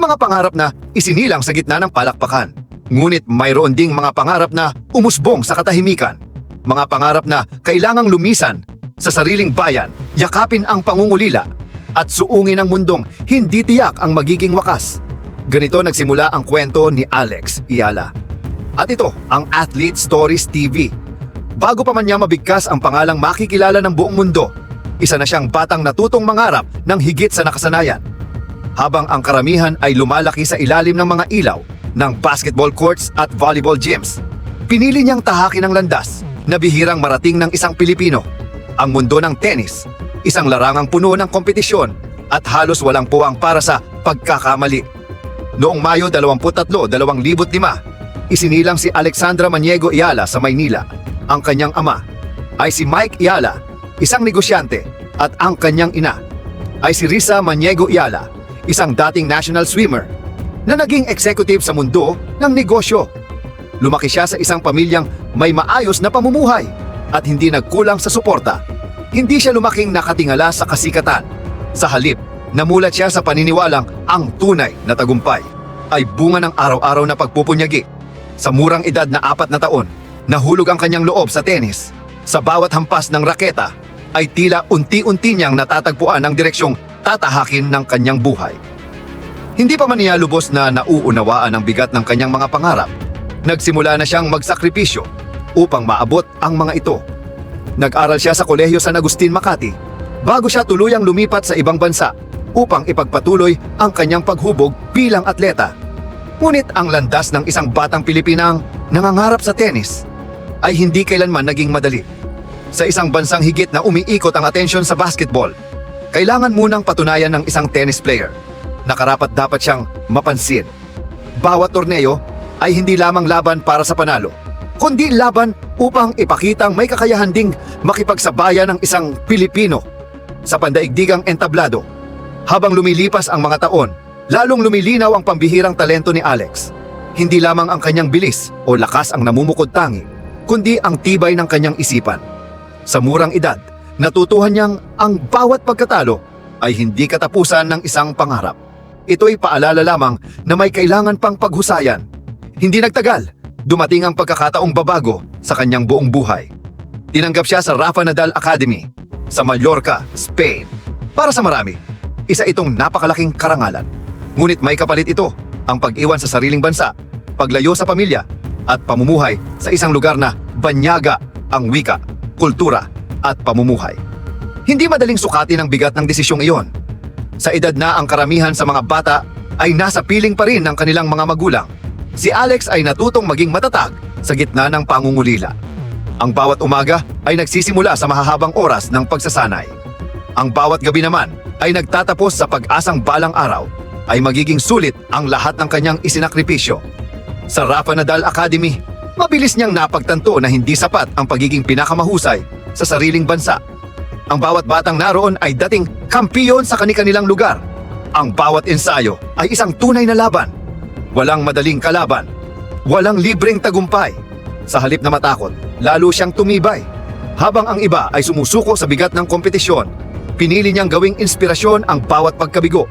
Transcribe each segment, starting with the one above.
mga pangarap na isinilang sa gitna ng palakpakan. Ngunit mayroon ding mga pangarap na umusbong sa katahimikan. Mga pangarap na kailangang lumisan sa sariling bayan, yakapin ang pangungulila, at suungin ang mundong hindi tiyak ang magiging wakas. Ganito nagsimula ang kwento ni Alex Ayala. At ito ang Athlete Stories TV. Bago pa man niya mabigkas ang pangalang makikilala ng buong mundo, isa na siyang batang natutong mangarap ng higit sa nakasanayan. Habang ang karamihan ay lumalaki sa ilalim ng mga ilaw ng basketball courts at volleyball gyms, pinili niyang tahakin ang landas na bihirang marating ng isang Pilipino, ang mundo ng tennis, isang larangang puno ng kompetisyon at halos walang puwang para sa pagkakamali. Noong Mayo 23, 2005, isinilang si Alexandra Maniego Ayala sa Maynila. Ang kanyang ama ay si Mike Ayala, isang negosyante, at ang kanyang ina ay si Risa Maniego Ayala, isang dating national swimmer na naging executive sa mundo ng negosyo. Lumaki siya sa isang pamilyang may maayos na pamumuhay at hindi nagkulang sa suporta. Hindi siya lumaking nakatingala sa kasikatan. Sa halip, namulat siya sa paniniwalang ang tunay na tagumpay ay bunga ng araw-araw na pagpupunyagi. Sa murang edad na 4 na taon, nahulog ang kanyang loob sa tennis. Sa bawat hampas ng raketa ay tila unti-unti niyang natatagpuan ang direksyong tatahakin ng kanyang buhay. Hindi pa man niya lubos na nauunawaan ang bigat ng kanyang mga pangarap, nagsimula na siyang magsakripisyo upang maabot ang mga ito. Nag-aral siya sa kolehiyo San Agustin, Makati, bago siya tuluyang lumipat sa ibang bansa upang ipagpatuloy ang kanyang paghubog bilang atleta. Ngunit ang landas ng isang batang Pilipinang nangangarap sa tennis ay hindi kailanman naging madali. Sa isang bansang higit na umiikot ang atensyon sa basketball, kailangan munang patunayan ng isang tennis player na karapat-dapat siyang mapansin. Bawat torneo ay hindi lamang laban para sa panalo, kundi laban upang ipakitang may kakayahan ding makipagsabayan ng isang Pilipino sa pandaigdigang entablado. Habang lumilipas ang mga taon, lalong lumilinaw ang pambihirang talento ni Alex. Hindi lamang ang kanyang bilis o lakas ang namumukod tangi, kundi ang tibay ng kanyang isipan. Sa murang edad, natutuhan niyang ang bawat pagkatalo ay hindi katapusan ng isang pangarap. Ito'y paalala lamang na may kailangan pang paghusayan. Hindi nagtagal, dumating ang pagkakataong babago sa kanyang buong buhay. Tinanggap siya sa Rafa Nadal Academy sa Mallorca, Spain. Para sa marami, isa itong napakalaking karangalan. Ngunit may kapalit ito, ang pag-iwan sa sariling bansa, paglayo sa pamilya, at pamumuhay sa isang lugar na banyaga ang wika, kultura, at pamumuhay. Hindi madaling sukatin ang bigat ng desisyong iyon. Sa edad na ang karamihan sa mga bata ay nasa piling pa rin ng kanilang mga magulang, si Alex ay natutong maging matatag sa gitna ng pangungulila. Ang bawat umaga ay nagsisimula sa mahahabang oras ng pagsasanay. Ang bawat gabi naman ay nagtatapos sa pag-asang balang araw ay magiging sulit ang lahat ng kanyang isinakripisyo. Sa Rafa Nadal Academy, mabilis niyang napagtanto na hindi sapat ang pagiging pinakamahusay sa sariling bansa. Ang bawat batang naroon ay dating kampiyon sa kani-kanilang lugar. Ang bawat ensayo ay isang tunay na laban. Walang madaling kalaban. Walang libreng tagumpay. Sa halip na matakot, lalo siyang tumibay. Habang ang iba ay sumusuko sa bigat ng kompetisyon, pinili niyang gawing inspirasyon ang bawat pagkabigo.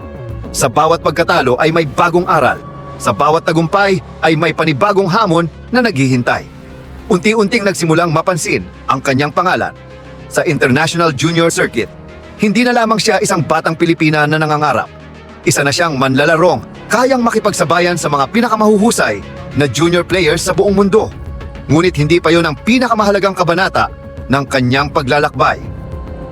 Sa bawat pagkatalo ay may bagong aral. Sa bawat tagumpay ay may panibagong hamon na naghihintay. Unti-unting nagsimulang mapansin ang kanyang pangalan sa International Junior Circuit. Hindi na lamang siya isang batang Pilipina na nangangarap. Isa na siyang manlalarong kayang makipagsabayan sa mga pinakamahuhusay na junior players sa buong mundo. Ngunit hindi pa yon ang pinakamahalagang kabanata ng kanyang paglalakbay.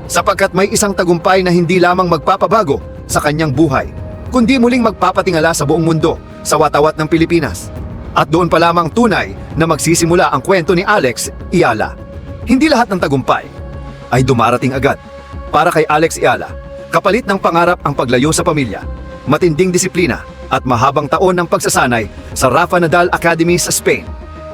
Sapagkat may isang tagumpay na hindi lamang magpapabago sa kanyang buhay, kundi muling magpapatingala sa buong mundo, sa watawat ng Pilipinas. At doon pa lamang tunay na magsisimula ang kwento ni Alex Ayala. Hindi lahat ng tagumpay ay dumarating agad. Para kay Alex Ayala, kapalit ng pangarap ang paglayo sa pamilya, matinding disiplina at mahabang taon ng pagsasanay sa Rafa Nadal Academy sa Spain.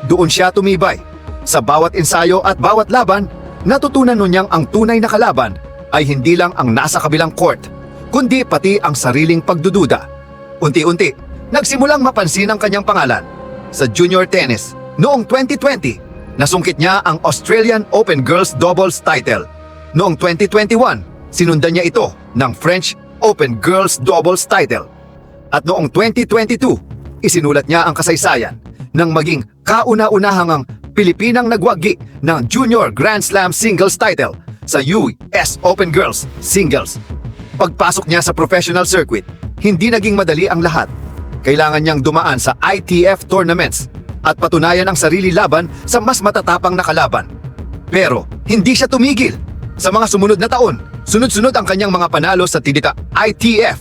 Doon siya tumibay. Sa bawat ensayo at bawat laban, natutunan nun niyang ang tunay na kalaban ay hindi lang ang nasa kabilang court, kundi pati ang sariling pagdududa. Unti-unti, nagsimulang mapansin ang kanyang pangalan. Sa junior tennis, noong 2020, nasungkit niya ang Australian Open Girls Doubles title. Noong 2021, sinundan niya ito ng French Open Girls Doubles title. At noong 2022, isinulat niya ang kasaysayan ng maging kauna-unahang Pilipinang nagwagi ng Junior Grand Slam Singles title sa US Open Girls Singles. Pagpasok niya sa professional circuit, hindi naging madali ang lahat. Kailangan niyang dumaan sa ITF tournaments at patunayan ang sarili laban sa mas matatapang na kalaban. Pero hindi siya tumigil. Sa mga sumunod na taon, sunod-sunod ang kanyang mga panalo sa tinita ITF,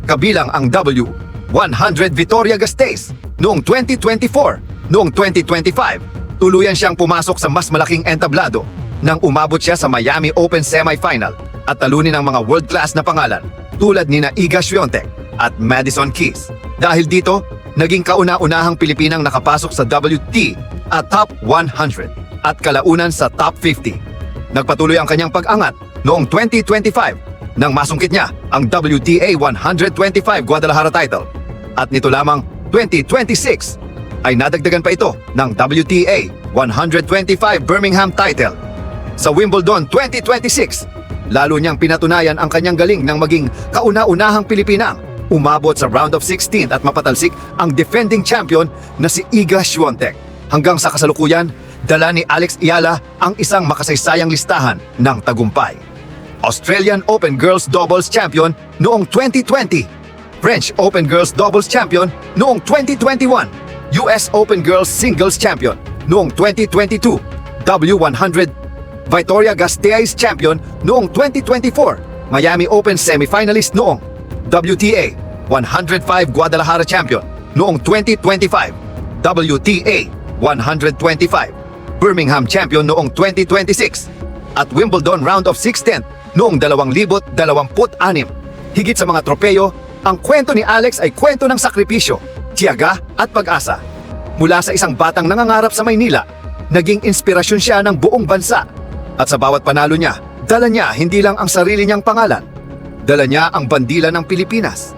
kabilang ang W100 Victoria Gasteiz noong 2024. Noong 2025, tuluyan siyang pumasok sa mas malaking entablado nang umabot siya sa Miami Open semifinal at talunin ang mga world-class na pangalan tulad nina Iga Swiatek at Madison Keys. Dahil dito, naging kauna-unahang Pilipinang nakapasok sa WT at Top 100 at kalaunan sa Top 50. Nagpatuloy ang kanyang pag-angat noong 2025 nang masungkit niya ang WTA 125 Guadalajara title. At nito lamang 2026 ay nadagdagan pa ito ng WTA 125 Birmingham title. Sa Wimbledon 2026, lalo niyang pinatunayan ang kanyang galing ng maging kauna-unahang Pilipinang umabot sa round of 16 at mapatalsik ang defending champion na si Iga Swiatek. Hanggang sa kasalukuyan, dala ni Alex Ayala ang isang makasaysayang listahan ng tagumpay. Australian Open Girls Doubles Champion noong 2020, French Open Girls Doubles Champion noong 2021, US Open Girls Singles Champion noong 2022, W100 Victoria Gasteiz Champion noong 2024, Miami Open Semifinalist noong WTA 105 Guadalajara Champion noong 2025, WTA 125 Birmingham Champion noong 2026, at Wimbledon Round of 16 noong 2026. Higit sa mga tropeyo, ang kwento ni Alex ay kwento ng sakripisyo, tiyaga at pag-asa. Mula sa isang batang nangangarap sa Maynila, naging inspirasyon siya ng buong bansa. At sa bawat panalo niya, dala niya hindi lang ang sarili niyang pangalan, dala niya ang bandila ng Pilipinas.